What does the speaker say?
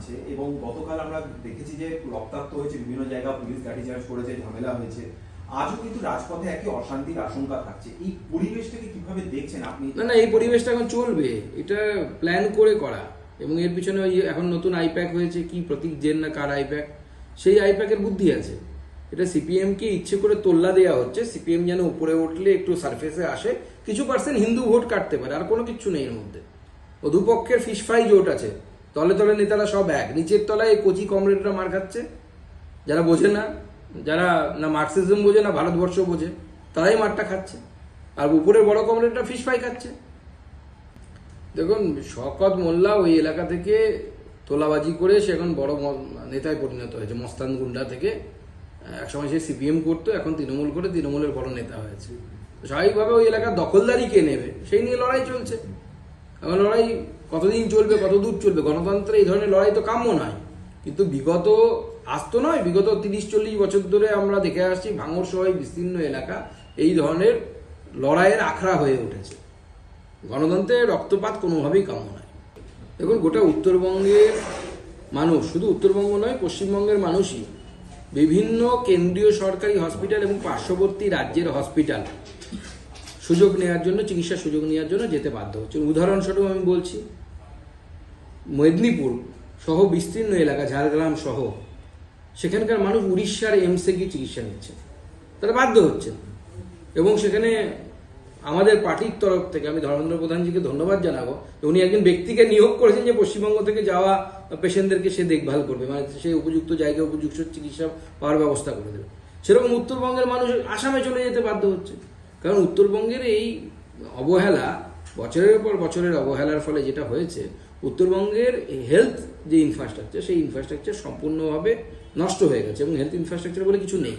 আছে এবং গতকাল আমরা দেখেছি যে রক্তাক্ত হয়েছে, বিভিন্ন জায়গা পুলিশ লাঠিচার্জ করেছে, ঝামেলা হয়েছে, আজও কিন্তু রাজপথে একই অশান্তির আশঙ্কা থাকছে। এই পরিবেশটাকে কিভাবে দেখছেন আপনি? না, এই পরিবেশটা এখন চলবে, এটা প্ল্যান করে করা। এবং এর পিছনে ওই এখন নতুন আইপ্যাক হয়েছে, কি প্রতীক জেন না কার আইপ্যাক, সেই আইপ্যাকের বুদ্ধি আছে। এটা সিপিএমকে ইচ্ছে করে তোল্লা দেওয়া হচ্ছে, সিপিএম যেন উপরে উঠলে একটু সারফেসে আসে, কিছু পার্সেন্ট হিন্দু ভোট কাটতে পারে, আর কোনো কিছু নেই এর মধ্যে। ও দুপক্ষের ফিশ ফ্রাই জোট আছে, তলে তলে নেতারা সব এক, নিচের তলায় কচি কমরেডরা মার খাচ্ছে, যারা বোঝে না, যারা না মার্কসিজম বোঝে না ভারতবর্ষ বোঝে, তারাই মারটা খাচ্ছে, আর উপরের বড় কমরেডরা ফিশ ফ্রাই খাচ্ছে। দেখুন, শওকত মোল্লা ওই এলাকা থেকে তোলাবাজি করে সে এখন বড় নেতায় পরিণত হয়েছে, মস্তান গুন্ডা থেকে। একসময় সে সিপিএম করতো, এখন তৃণমূল করে তৃণমূলের বড় নেতা হয়েছে। স্বাভাবিকভাবে ওই এলাকার দখলদারি কে নেবে সেই নিয়ে লড়াই চলছে। এখন লড়াই কতদিন চলবে, কত দূর চলবে, গণতন্ত্রে এই ধরনের লড়াই তো কাম্য নয়। কিন্তু বিগত আজ তো নয়, বিগত 30-40 বছর ধরে আমরা দেখে আসছি ভাঙড় সহ বিস্তীর্ণ এলাকা এই ধরনের লড়াইয়ের আখড়া হয়ে উঠেছে। গণতন্ত্রের রক্তপাত কোনোভাবেই কাম্য নয়। দেখুন, গোটা উত্তরবঙ্গের মানুষ, শুধু উত্তরবঙ্গ নয় পশ্চিমবঙ্গের মানুষই বিভিন্ন কেন্দ্রীয় সরকারি হসপিটাল এবং পার্শ্ববর্তী রাজ্যের হসপিটাল সুযোগ নেওয়ার জন্য, চিকিৎসার সুযোগ নেওয়ার জন্য যেতে বাধ্য হচ্ছে। উদাহরণস্বরূপ আমি বলছি, মেদিনীপুর সহ বিস্তীর্ণ এলাকা, ঝাড়গ্রাম সহ, সেখানকার মানুষ উড়িষ্যার এইমসে গিয়ে চিকিৎসা নিচ্ছে, তারা বাধ্য হচ্ছে। এবং সেখানে আমাদের পার্টির তরফ থেকে আমি ধর্মেন্দ্র প্রধানজিকে ধন্যবাদ জানাবো, উনি একজন ব্যক্তিকে নিয়োগ করেছেন যে পশ্চিমবঙ্গ থেকে যাওয়া পেশেন্টদেরকে সে দেখভাল করবে, মানে সে উপযুক্ত জায়গায় উপযুক্ত চিকিৎসা পাওয়ার ব্যবস্থা করে দেবে। সেরকম উত্তরবঙ্গের মানুষ আসামে চলে যেতে বাধ্য হচ্ছে, কারণ উত্তরবঙ্গের এই অবহেলা, বছরের পর বছরের অবহেলার ফলে যেটা হয়েছে, উত্তরবঙ্গের হেলথ যে ইনফ্রাস্ট্রাকচার, সেই ইনফ্রাস্ট্রাকচার সম্পূর্ণভাবে নষ্ট হয়ে গেছে এবং হেলথ ইনফ্রাস্ট্রাকচার বলে কিছু নেই।